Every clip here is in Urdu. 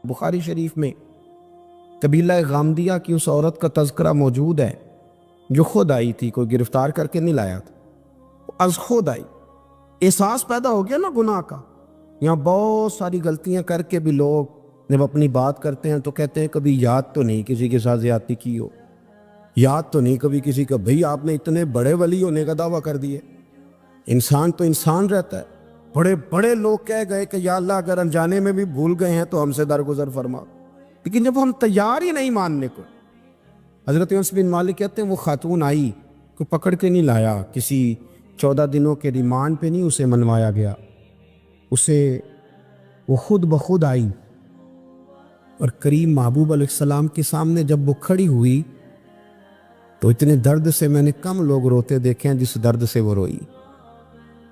بخاری شریف میں قبیلہ غامدیہ کی اس عورت کا تذکرہ موجود ہے جو خود آئی تھی، کوئی گرفتار کر کے نہیں لایا تھا، از خود آئی۔ احساس پیدا ہو گیا نا گناہ کا۔ یہاں بہت ساری غلطیاں کر کے بھی لوگ جب اپنی بات کرتے ہیں تو کہتے ہیں کبھی یاد تو نہیں کسی کے ساتھ زیادتی کی ہو، یاد تو نہیں کبھی کسی کا، بھئی آپ نے اتنے بڑے ولی ہونے کا دعویٰ کر دیے۔ انسان تو انسان رہتا ہے۔ بڑے بڑے لوگ کہہ گئے کہ یا اللہ اگر انجانے میں بھی بھول گئے ہیں تو ہم سے درگزر فرما، لیکن جب ہم تیار ہی نہیں ماننے کو۔ حضرت انس بن مالک کہتے ہیں وہ خاتون آئی، کوئی پکڑ کے نہیں لایا، کسی 14 دنوں کے ریمانڈ پہ نہیں اسے منوایا گیا، اسے وہ خود بخود آئی، اور کریم محبوب علیہ السلام کے سامنے جب وہ کھڑی ہوئی تو اتنے درد سے میں نے کم لوگ روتے دیکھے ہیں جس درد سے وہ روئی۔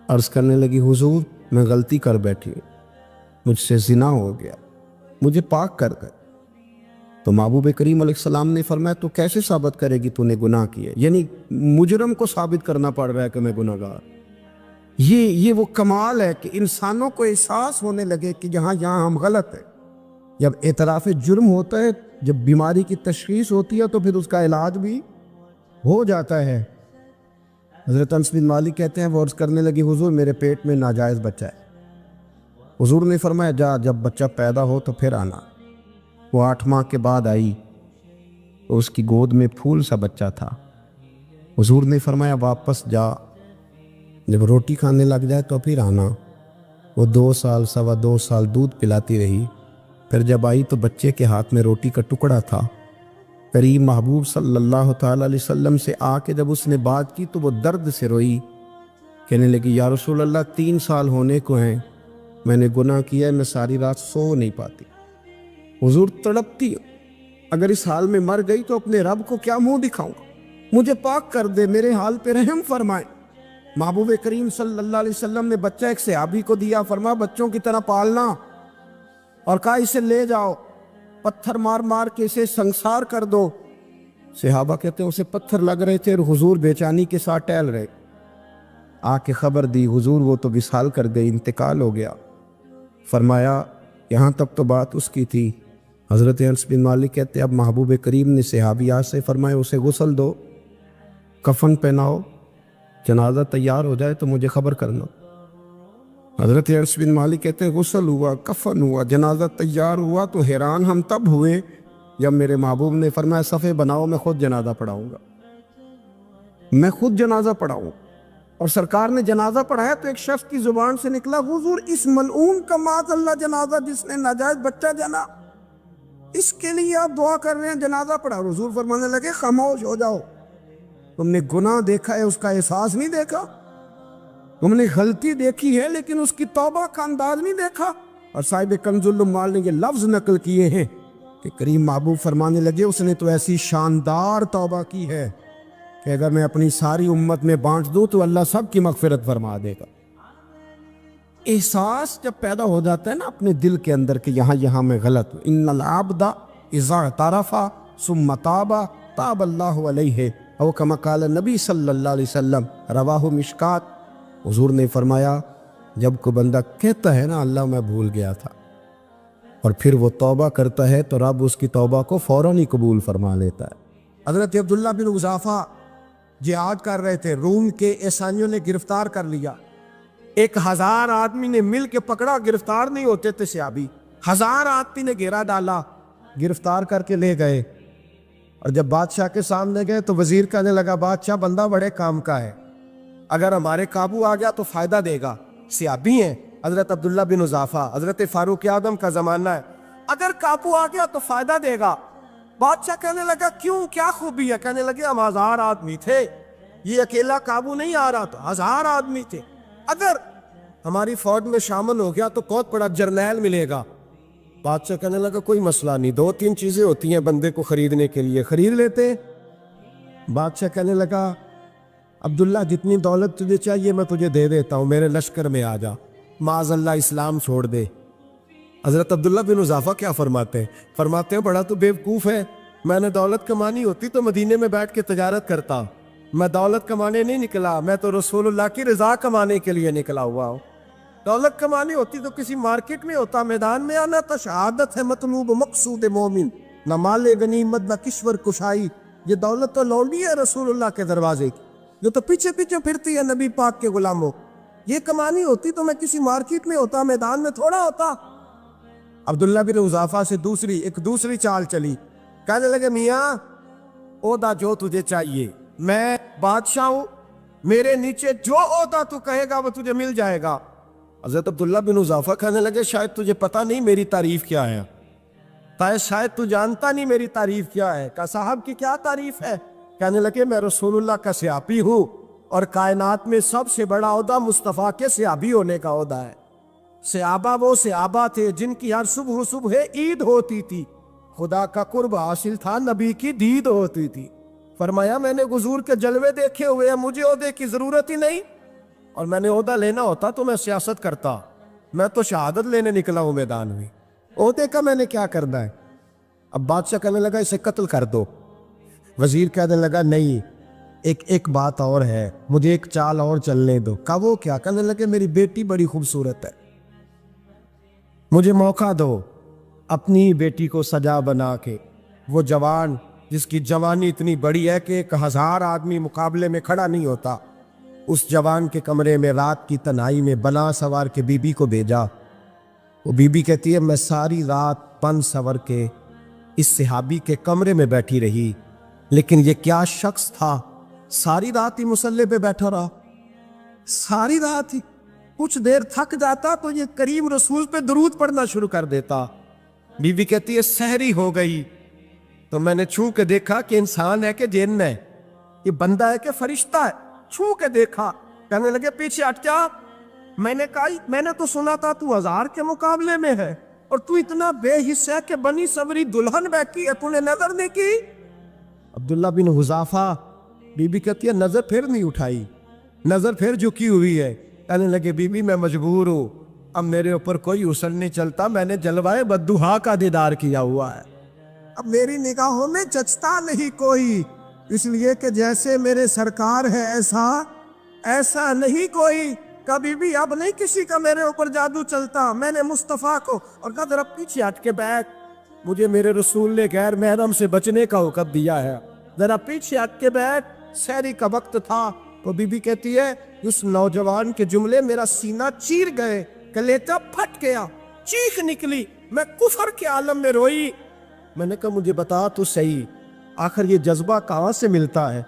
عرض کرنے لگی حضور میں غلطی کر بیٹھی، مجھ سے زنا ہو گیا، مجھے پاک کر گئے۔ تو محبوب کریم علیہ السلام نے فرمایا تو کیسے ثابت کرے گی تو نے گناہ کیے؟ یعنی مجرم کو ثابت کرنا پڑ رہا ہے کہ میں گناہ گار۔ یہ وہ کمال ہے کہ انسانوں کو احساس ہونے لگے کہ یہاں ہم غلط ہیں۔ جب اعتراف جرم ہوتا ہے، جب بیماری کی تشخیص ہوتی ہے تو پھر اس کا علاج بھی ہو جاتا ہے۔ حضرت انس بن مالک کہتے ہیں وہ عرض کرنے لگی حضور میرے پیٹ میں ناجائز بچہ ہے۔ حضور نے فرمایا جا جب بچہ پیدا ہو تو پھر آنا۔ وہ 8 ماہ کے بعد آئی تو اس کی گود میں پھول سا بچہ تھا۔ حضور نے فرمایا واپس جا، جب روٹی کھانے لگ جائے تو پھر آنا۔ وہ 2 سال 2.25 سال دودھ پلاتی رہی، پھر جب آئی تو بچے کے ہاتھ میں روٹی کا ٹکڑا تھا۔ کریم محبوب صلی اللہ تعالی علیہ وسلم سے آ کے جب اس نے بات کی تو وہ درد سے روئی، کہنے لگی یا رسول اللہ 3 سال ہونے کو ہیں، میں نے گناہ کیا ہے، میں ساری رات سو نہیں پاتی۔ حضور تڑپتی، اگر اس حال میں مر گئی تو اپنے رب کو کیا منہ دکھاؤں گا، مجھے پاک کر دے، میرے حال پہ رحم فرمائے۔ محبوب کریم صلی اللہ علیہ وسلم نے بچہ ایک صحابی کو دیا، فرمایا بچوں کی طرح پالنا، اور کہا اسے لے جاؤ، پتھر مار مار کے اسے سنسار کر دو۔ صحابہ کہتے ہیں اسے پتھر لگ رہے تھے اور حضور بے چینی کے ساتھ ٹہل رہے۔ آ کے خبر دی حضور وہ تو وصال کر گئی، انتقال ہو گیا۔ فرمایا یہاں تک تو بات اس کی تھی۔ حضرت انس بن مالک کہتے ہیں اب محبوب کریم نے صحابیات سے فرمایا اسے غسل دو، کفن پہناؤ، جنازہ تیار ہو جائے تو مجھے خبر کرنا۔ حضرت انس بن مالک کہتے ہیں غسل ہوا، کفن ہوا، جنازہ تیار ہوا تو حیران ہم تب ہوئے جب میرے محبوب نے فرمایا صفے بناؤ، میں خود جنازہ پڑھاؤں گا، میں خود جنازہ پڑھاؤں۔ اور سرکار نے جنازہ پڑھایا تو ایک شخص کی زبان سے نکلا حضور اس ملعون کا معاذ اللہ جنازہ جس نے ناجائز بچہ جنا، اس کے لیے آپ دعا کر رہے ہیں، جنازہ پڑھا۔ حضور فرمانے لگے خاموش ہو جاؤ، تم نے گناہ دیکھا ہے، اس کا احساس نہیں دیکھا، تم نے غلطی دیکھی ہے لیکن اس کی توبہ کا انداز نہیں دیکھا۔ اور صاحب کنز العمال نے یہ لفظ نقل کیے ہیں کہ کریم محبوب فرمانے لگے اس نے تو ایسی شاندار توبہ کی ہے کہ اگر میں اپنی ساری امت میں بانٹ دوں تو اللہ سب کی مغفرت فرما دے گا۔ احساس جب پیدا ہو جاتا ہے نا اپنے دل کے اندر کہ یہاں میں غلط ہوں، ان العبد اذا اعترف ثم تاب تاب اللہ علیہ او کما قال نبی صلی اللہ علیہ وسلم، رواہ مشکات۔ حضور نے فرمایا جب کوئی بندہ کہتا ہے نا اللہ میں بھول گیا تھا، اور پھر وہ توبہ کرتا ہے تو رب اس کی توبہ کو فوراً ہی قبول فرما لیتا ہے۔ حضرت عبداللہ بن حذافہ جہاد کر رہے تھے، روم کے عیسائیوں نے گرفتار کر لیا، 1000 آدمی نے مل کے پکڑا، گرفتار نہیں ہوتے تھے صحابی، 1000 آدمی نے گھیرا ڈالا، گرفتار کر کے لے گئے۔ اور جب بادشاہ کے سامنے گئے تو وزیر کہنے لگا بادشاہ بندہ بڑے کام کا ہے، اگر ہمارے قابو آ گیا تو فائدہ دے گا، صحابی ہیں حضرت عبداللہ بن حذافہ، حضرت فاروق اعظم کا زمانہ ہے، اگر قابو آ گیا تو فائدہ دے گا۔ بادشاہ کہنے لگا کیوں، کیا خوبی ہے؟ کہنے لگے ہم 1000 آدمی تھے، یہ اکیلا قابو نہیں آ رہا، تو 1000 آدمی تھے، اگر ہماری فوج میں شامل ہو گیا تو بہت بڑا جرنیل ملے گا۔ بادشاہ کہنے لگا کوئی مسئلہ نہیں، 2-3 چیزیں ہوتی ہیں بندے کو خریدنے کے لیے، خرید لیتے۔ بادشاہ کہنے لگا عبداللہ جتنی دولت تجھے چاہیے میں تجھے دے دیتا ہوں، میرے لشکر میں آ جا، معاذ اللہ اسلام چھوڑ دے۔ حضرت عبداللہ بن حذافہ کیا فرماتے ہیں بڑا تو بیوقوف ہے، میں نے دولت کمانی ہوتی تو مدینے میں بیٹھ کے تجارت کرتا، میں دولت کمانے نہیں نکلا، میں تو رسول اللہ کی رضا کمانے کے لیے نکلا ہوا ہوں۔ دولت کمانی ہوتی تو کسی مارکیٹ میں ہوتا، میدان میں آنا تو شہادت ہے مطلوب مقصود مومن، نہ مال غنیمت نہ کشور کشائی. یہ دولت تو لونڈی ہے رسول اللہ کے دروازے کی، جو تو پیچھے پیچھے پھرتی ہے نبی پاک کے غلاموں. یہ کمانی ہوتی تو میں کسی مارکیٹ میں ہوتا، میدان میں تھوڑا ہوتا. عبداللہ بن حذافہ سے دوسری چال چلی. کہنے لگے میاں عہدہ جو تجھے چاہیے، میں بادشاہ ہوں، میرے نیچے جو عہدہ تو کہے گا وہ تجھے مل جائے گا. حضرت عبداللہ بن حذافہ کہنے لگے شاید تجھے پتہ نہیں میری تعریف کیا ہے، شاید تو جانتا نہیں میری تعریف کیا ہے. کہا صاحب کی کیا تعریف ہے؟ کہنے لگے میں رسول اللہ کا صحابی ہوں، اور کائنات میں سب سے بڑا عہدہ مصطفیٰ کے صحابی ہونے کا عہدہ ہے. صحابہ وہ صحابہ تھے جن کی ہر صبح عید ہوتی تھی، خدا کا قرب حاصل تھا، نبی کی دید ہوتی تھی. فرمایا میں نے حضور کے جلوے دیکھے ہوئے ہیں، مجھے عہدے کی ضرورت ہی نہیں، اور میں نے عہدہ لینا ہوتا تو میں سیاست کرتا، میں تو شہادت لینے نکلا ہوں میدان میں، عہدے کا میں نے کیا کرنا ہے. اب بادشاہ کہنے لگا اسے قتل کر دو. وزیر کہنے لگا نہیں، ایک بات اور ہے، مجھے ایک چال اور چلنے دو. کہا وہ کیا؟ کہنے لگے میری بیٹی بڑی خوبصورت ہے، مجھے موقع دو اپنی بیٹی کو سجا بنا کے. وہ جوان جس کی جوانی اتنی بڑی ہے کہ 1000 آدمی مقابلے میں کھڑا نہیں ہوتا، اس جوان کے کمرے میں رات کی تنہائی میں بنا سوار کے بی بی کو بھیجا. وہ بی بی کہتی ہے میں ساری رات بن سور کے اس صحابی کے کمرے میں بیٹھی رہی، لیکن یہ کیا شخص تھا، ساری رات ہی مصلے پہ بیٹھا رہا، ساری رات ہی. کچھ دیر تھک جاتا تو یہ کریم رسول پہ درود پڑھنا شروع کر دیتا. بی بی کہتی ہے سحری ہو گئی تو میں نے چھو کے دیکھا کہ انسان ہے کہ جن ہے، یہ بندہ ہے کہ فرشتہ ہے، چھو کے دیکھا. کہنے لگے پیچھے ہٹ جا. میں نے کہا میں نے تو سنا تھا تو 1000 کے مقابلے میں ہے، اور تو اتنا بے حصہ ہے کہ بنی سوری دلہن بیٹھی ہے، تو نے نظر نہیں کی. عبداللہ بن حذافہ، بی بی کہتی ہے نظر پھر نہیں اٹھائی، نظر پھر جھکی ہوئی ہے. کہنے لگے بی بی میں مجبور ہوں، اب میرے اوپر کوئی حسن نہیں چلتا، میں نے جلوائے بدوہا کا دیدار کیا ہوا ہے، اب میری نگاہوں میں جچتا نہیں کوئی، اس لیے کہ جیسے میرے سرکار ہے ایسا نہیں کوئی. کبھی بھی اب نہیں کسی کا میرے اوپر جادو چلتا. میں نے مصطفیٰ کو اور کہا ذرا پیچھے ہٹ کے بیٹھ، مجھے میرے رسول نے غیر محرم سے بچنے کا حکم دیا ہے، ذرا پیچھے ہٹ کے بیٹھ. سحری کا وقت تھا. تو بی بی کہتی ہے اس نوجوان کے جملے میرا سینہ چیر گئے، کلیجہ پھٹ گیا، چیخ نکلی، میں کفر کے عالم میں روئی. میں نے کہا مجھے بتا تو صحیح، آخر یہ جذبہ کہاں سے ملتا ہے،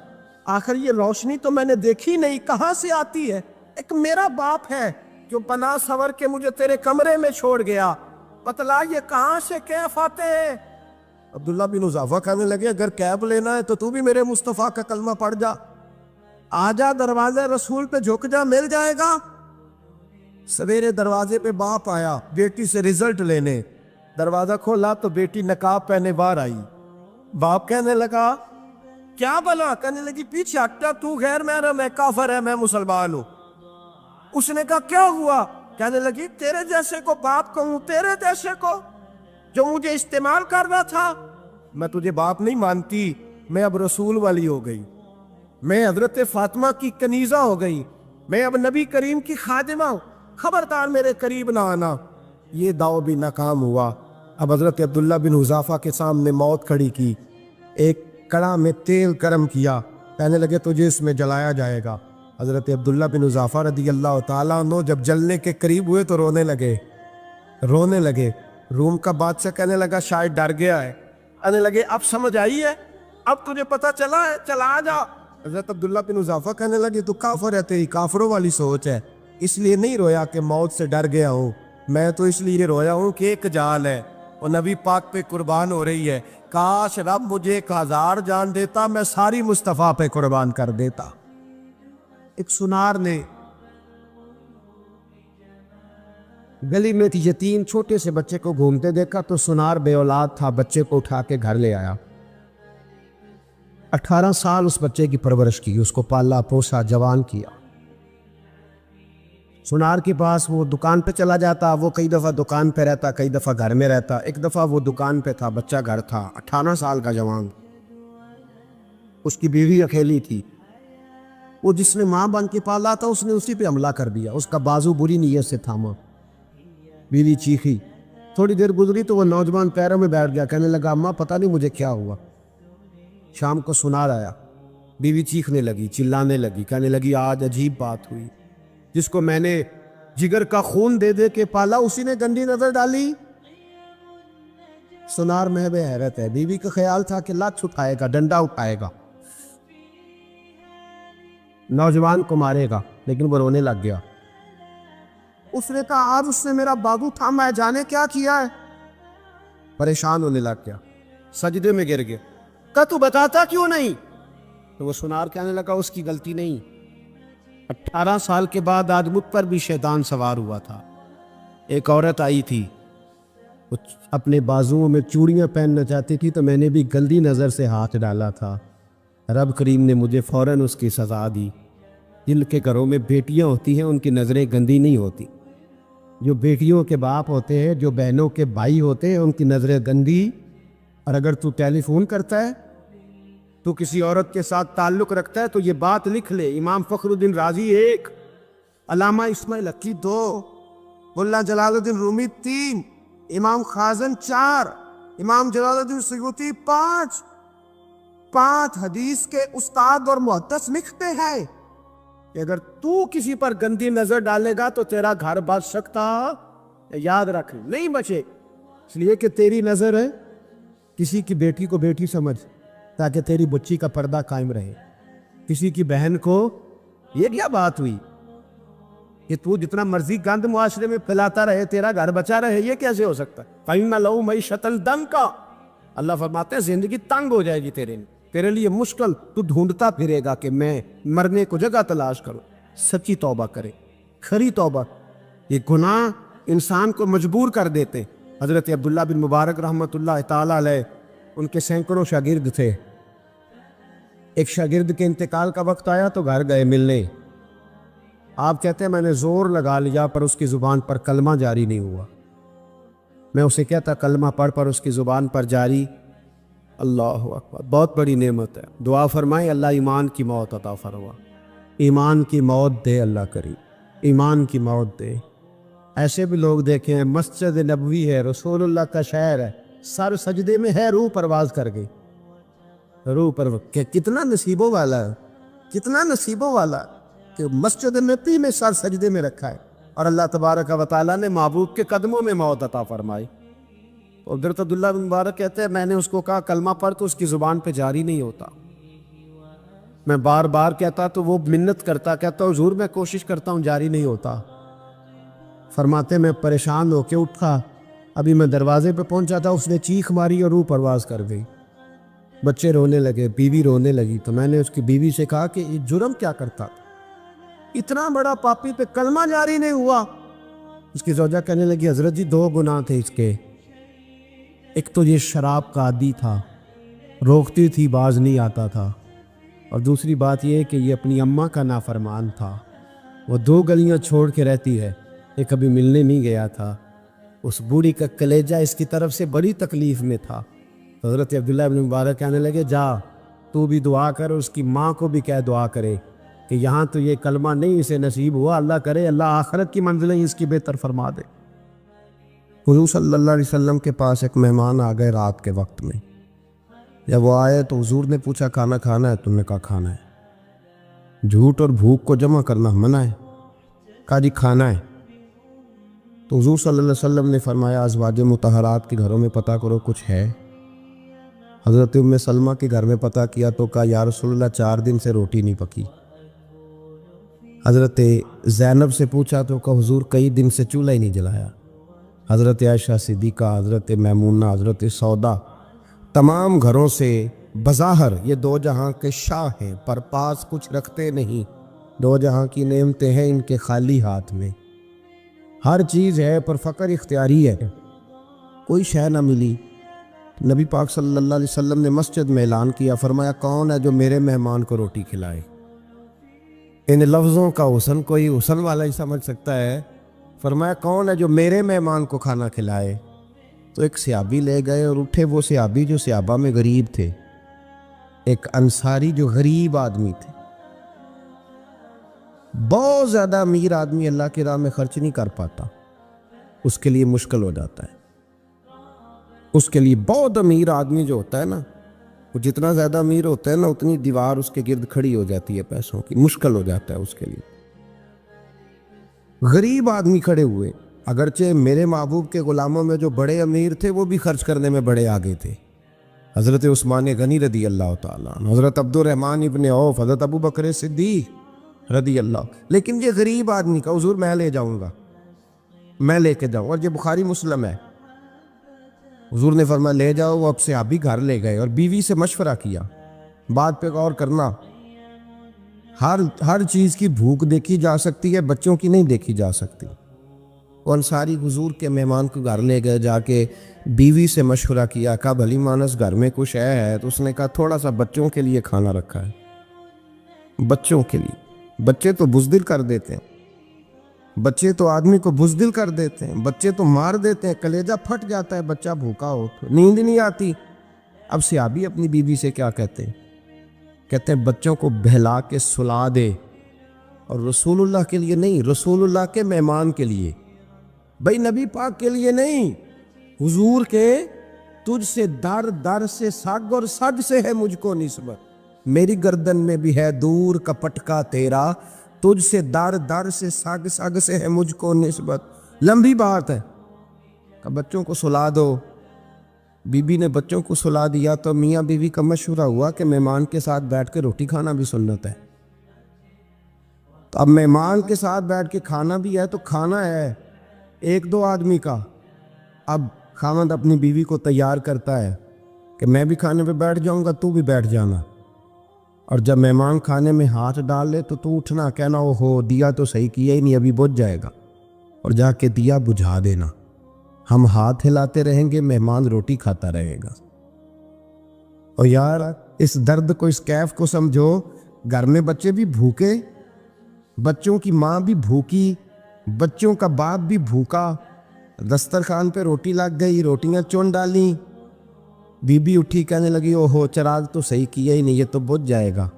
آخر یہ روشنی تو میں نے دیکھی نہیں، کہاں سے آتی ہے؟ ایک میرا باپ ہے جو بنا سور کے مجھے تیرے کمرے میں چھوڑ گیا، بتلا یہ کہاں سے کیف آتے ہیں؟ عبداللہ بن حذافہ کہنے لگے اگر کیب لینا ہے تو بھی میرے مصطفیٰ کا کلمہ پڑھ جا، آ جا دروازے رسول پہ جھک جا، مل جائے گا. سویرے دروازے پہ باپ آیا بیٹی سے رزلٹ لینے. دروازہ کھولا تو بیٹی نقاب پہنے باہر آئی. باپ کہنے لگا کیا بلا؟ کہنے لگی پیچھے ہٹا، تو غیر محرم ہے، کافر ہے، میں مسلمان ہوں. اس نے کہا کیا ہوا؟ کہنے لگی تیرے جیسے کو باپ کہوں، تیرے جیسے کو جو مجھے استعمال کر رہا تھا. میں تجھے باپ نہیں مانتی، میں اب رسول والی ہو گئی، میں حضرت فاطمہ کی کنیزہ ہو گئی، میں اب نبی کریم کی خادمہ ہوں، خبردار میرے قریب نہ آنا. یہ داؤ بھی ناکام ہوا. اب حضرت عبداللہ بن حذافہ کے سامنے موت کھڑی کی. ایک کڑا میں تیل گرم کیا، کہنے لگے تجھے اس میں جلایا جائے گا. حضرت عبداللہ بن حذافہ رضی اللہ تعالیٰ عنہ جب جلنے کے قریب ہوئے تو رونے لگے. روم کا بادشاہ کہنے لگا شاید ڈر گیا ہے. کہنے لگے اب سمجھ آئی ہے، اب تجھے پتہ چلا ہے، چلا جا. حضرت عبداللہ بن حذافہ کہنے لگے تو کافر ہے، تیری کافروں والی سوچ ہے، اس لیے نہیں رویا کہ موت سے ڈر گیا ہوں، میں تو اس لیے رویا ہوں کہ ایک جان ہے وہ نبی پاک پہ قربان ہو رہی ہے. کاش رب مجھے 1000 جان دیتا، میں ساری مصطفیٰ پہ قربان کر دیتا. ایک سنار نے گلی میں یتیم چھوٹے سے بچے کو گھومتے دیکھا تو سنار بے اولاد تھا، بچے کو اٹھا کے گھر لے آیا. 18 سال اس بچے کی پرورش کی، اس کو پالا پوسا، جوان کیا. سنار کے پاس وہ دکان پہ چلا جاتا، وہ کئی دفعہ دکان پہ رہتا، کئی دفعہ گھر میں رہتا. ایک دفعہ وہ دکان پہ تھا، بچہ گھر تھا، 18 سال کا جوان. اس کی بیوی اکیلی تھی. وہ جس نے ماں بن کے پالا تھا اس نے اسی پہ حملہ کر دیا، اس کا بازو بری نیت سے تھاما۔ بیوی چیخی، تھوڑی دیر گزری تو وہ نوجوان پیروں میں بیٹھ گیا، کہنے لگا اماں پتہ نہیں مجھے کیا ہوا۔ شام کو سنار آیا، بیوی چیخنے لگی، چلانے لگی، کہنے لگی آج عجیب بات ہوئی، جس کو میں نے جگر کا خون دے دے کے پالا اسی نے گندی نظر ڈالی۔ سنار میں بے حیرت ہے، بیوی کا خیال تھا کہ لات اٹھائے گا، ڈنڈا اٹھائے گا، نوجوان کو مارے گا، لیکن وہ رونے لگ گیا۔ اس نے کہا آج اس نے میرا بازو تھاما ہے، جانے کیا کیا ہے۔ پریشان ہونے لگ گیا، سجدے میں گر گیا، کہا تو بتاتا کیوں نہیں؟ تو وہ سنار کہنے لگا اس کی غلطی نہیں، 18 سال کے بعد آج مجھ پر بھی شیطان سوار ہوا تھا۔ ایک عورت آئی تھی، وہ اپنے بازوؤں میں چوڑیاں پہننا چاہتی تھی تو میں نے بھی گندی نظر سے ہاتھ ڈالا تھا، رب کریم نے مجھے فوراً اس کی سزا دی۔ جن کے گھروں میں بیٹیاں ہوتی ہیں ان کی نظریں گندی نہیں ہوتی، جو بیٹیوں کے باپ ہوتے ہیں، جو بہنوں کے بھائی ہوتے ہیں، ان کی نظریں گندی۔ اور اگر تو ٹیلی فون کرتا ہے، تو کسی عورت کے ساتھ تعلق رکھتا ہے تو یہ بات لکھ لے، امام فخر الدین رازی 1، علامہ اسماعیل حقی 2، ملا جلال الدین رومی 3، امام خازن 4، امام جلال الدین سیوطی 5 حدیث کے استاد اور محدث لکھتے ہیں کہ اگر تو کسی پر گندی نظر ڈالے گا تو تیرا گھر بچ سکتا، یاد رکھ نہیں بچے، اس لیے کہ تیری نظر ہے، کسی کی بیٹی کو بیٹی سمجھ تاکہ تیری بچی کا پردہ قائم رہے، کسی کی بہن کو، یہ کیا بات ہوئی کہ تو جتنا مرضی گند معاشرے میں پھیلاتا رہے تیرا گھر بچا رہے، یہ کیسے ہو سکتا ہے؟ فَإِنَّ لَهُ مَعِيشَةً ضَنْكَ، اللہ فرماتے ہیں زندگی تنگ ہو جائے گی تیرے لیے مشکل، تو ڈھونڈتا پھرے گا کہ میں مرنے کو جگہ تلاش کروں۔ سچی توبہ کرے، کھری توبہ۔ یہ گناہ انسان کو مجبور کر دیتے۔ حضرت عبداللہ بن مبارک رحمۃ اللہ تعالیٰ علیہ، ان کے سینکڑوں شاگرد تھے، ایک شاگرد کے انتقال کا وقت آیا تو گھر گئے ملنے، آپ کہتے ہیں میں نے زور لگا لیا پر اس کی زبان پر کلمہ جاری نہیں ہوا، میں اسے کہتا کلمہ پڑھ پر اس کی زبان پر جاری، اللہ اکبر، بہت بڑی نعمت ہے، دعا فرمائیں اللہ ایمان کی موت عطا فرما، ایمان کی موت دے اللہ کریم، ایمان کی موت دے۔ ایسے بھی لوگ دیکھیں ہیں، مسجد نبوی ہے، رسول اللہ کا شہر ہے، سر سجدے میں ہے، روح پرواز کر گئی، روح پرواز، کتنا نصیبوں والا ہے، کتنا نصیبوں والا ہے کہ مسجد نبوی میں سر سجدے میں رکھا ہے، اور اللہ تبارک و تعالیٰ نے محبوب کے قدموں میں موت عطا فرمائی۔ حضرت عبداللہ بن مبارک کہتے ہیں میں نے اس کو کہا کلمہ پڑھ تو اس کی زبان پہ جاری نہیں ہوتا، میں بار بار کہتا تو وہ منت کرتا، کہتا حضور میں کوشش کرتا ہوں جاری نہیں ہوتا۔ فرماتے میں پریشان ہو کے اٹھا، ابھی میں دروازے پہ پہنچا تھا، اس نے چیخ ماری اور روح پرواز کر گئی، بچے رونے لگے، بیوی رونے لگی، تو میں نے اس کی بیوی سے کہا کہ یہ جرم کیا کرتا تھا، اتنا بڑا پاپی پہ کلمہ جاری نہیں ہوا۔ اس کی زوجہ کہنے لگی حضرت جی 2 گناہ تھے اس کے، ایک تو یہ شراب کا عادی تھا، روکتی تھی باز نہیں آتا تھا، اور دوسری بات یہ کہ یہ اپنی اماں کا نافرمان تھا، وہ 2 گلیاں چھوڑ کے رہتی ہے، یہ کبھی ملنے نہیں گیا تھا، اس بوڑھی کا کلیجہ اس کی طرف سے بڑی تکلیف میں تھا۔ حضرت عبداللہ بن مبارک کہنے لگے جا تو بھی دعا کر، اس کی ماں کو بھی کہہ دعا کرے کہ یہاں تو یہ کلمہ نہیں اسے نصیب ہوا، اللہ کرے اللہ آخرت کی منزلیں اس کی بہتر فرما دے۔ حضور صلی اللہ علیہ وسلم کے پاس ایک مہمان آ گئے رات کے وقت میں، جب وہ آئے تو حضور نے پوچھا کھانا کھانا ہے؟ تم نے کہا کھانا ہے۔ جھوٹ اور بھوک کو جمع کرنا منع ہے؟ کہا جی کھانا ہے۔ تو حضور صلی اللہ علیہ وسلم نے فرمایا ازواج مطہرات کے گھروں میں پتہ کرو کچھ ہے۔ حضرت ام سلمہ کے گھر میں پتہ کیا تو کہا یا رسول اللہ 4 دن سے روٹی نہیں پکی۔ حضرت زینب سے پوچھا تو کہا حضور کئی دن سے چولہا ہی نہیں جلایا۔ حضرت عائشہ صدیقہ، حضرت میمونہ، حضرت سودا، تمام گھروں سے بظاہر یہ 2 جہاں کے شاہ ہیں پر پاس کچھ رکھتے نہیں، 2 جہاں کی نعمتیں ہیں ان کے خالی ہاتھ میں، ہر چیز ہے پر فقر اختیاری ہے، کوئی شے نہ ملی۔ نبی پاک صلی اللہ علیہ وسلم نے مسجد میں اعلان کیا، فرمایا کون ہے جو میرے مہمان کو روٹی کھلائے؟ ان لفظوں کا حسن کوئی حسن والا ہی سمجھ سکتا ہے، فرمایا کون ہے جو میرے مہمان کو کھانا کھلائے؟ تو ایک صحابی لے گئے اور اٹھے، وہ صحابی جو صحابہ میں غریب تھے، ایک انصاری جو غریب آدمی تھے، بہت زیادہ امیر آدمی اللہ کی راہ میں خرچ نہیں کر پاتا، اس کے لیے مشکل ہو جاتا ہے۔ اس کے لیے بہت امیر آدمی جو ہوتا ہے نا، وہ جتنا زیادہ امیر ہوتا ہے نا اتنی دیوار اس کے گرد کھڑی ہو جاتی ہے پیسوں کی، مشکل ہو جاتا ہے اس کے لیے۔ غریب آدمی کھڑے ہوئے، اگرچہ میرے محبوب کے غلاموں میں جو بڑے امیر تھے وہ بھی خرچ کرنے میں بڑے آگے تھے، حضرت عثمان غنی رضی اللہ تعالیٰ عنہ، حضرت عبد الرحمن ابن عوف، حضرت ابو بکر صدیق رضی اللہ۔ لیکن یہ غریب آدمی کا حضور میں لے جاؤں گا، میں لے کے جاؤں، اور یہ بخاری مسلم ہے۔ حضور نے فرمایا لے جاؤ، وہ اب صحابی گھر لے گئے اور بیوی سے مشورہ کیا، بات پہ غور کرنا، ہر چیز کی بھوک دیکھی جا سکتی ہے، بچوں کی نہیں دیکھی جا سکتی۔ وہ انصاری حضور کے مہمان کو گھر لے گئے، جا کے بیوی سے مشورہ کیا، کہا بھلی مانس گھر میں کچھ ہے؟ تو اس نے کہا تھوڑا سا بچوں کے لیے کھانا رکھا ہے، بچوں کے لیے۔ بچے تو بزدل کر دیتے ہیں، بچے تو آدمی کو بزدل کر دیتے ہیں، بچے تو مار دیتے ہیں، کلیجہ پھٹ جاتا ہے بچہ بھوکا ہو تو، نیند نہیں آتی۔ اب صحابی اپنی بیوی سے کیا کہتے ہیں؟ کہتے ہیں بچوں کو بہلا کے سلا دے، اور رسول اللہ کے لیے نہیں، رسول اللہ کے مہمان کے لیے، بھائی نبی پاک کے لیے نہیں، حضور کے تجھ سے در در سے سگ اور سگ سے ہے مجھ کو نسبت، میری گردن میں بھی ہے دور کا پٹکا تیرا، تجھ سے در در سے سگ سگ سے ہے مجھ کو نسبت۔ لمبی بات ہے کہ بچوں کو سلا دو۔ بی بی نے بچوں کو سلا دیا تو میاں بیوی کا مشورہ ہوا کہ مہمان کے ساتھ بیٹھ کے روٹی کھانا بھی سنت ہے۔ تو اب مہمان کے ساتھ بیٹھ کے کھانا بھی ہے تو کھانا ہے ایک دو آدمی کا۔ اب خاوند اپنی بیوی کو تیار کرتا ہے کہ میں بھی کھانے پہ بیٹھ جاؤں گا، تو بھی بیٹھ جانا، اور جب مہمان کھانے میں ہاتھ ڈال لے تو اٹھنا، کہنا او ہو دیا تو صحیح کیا ہی نہیں، ابھی بجھ جائے گا، اور جا کے دیا بجھا دینا۔ ہم ہاتھ ہلاتے رہیں گے، مہمان روٹی کھاتا رہے گا۔ اور یار اس درد کو، اس کیف کو سمجھو، گھر میں بچے بھی بھوکے، بچوں کی ماں بھی بھوکی، بچوں کا باپ بھی بھوکا، دسترخوان پہ روٹی لگ گئی، روٹیاں چون ڈالیں، بی بی اٹھی کہنے لگی او ہو چراغ تو صحیح کیا ہی نہیں، یہ تو بجھ جائے گا۔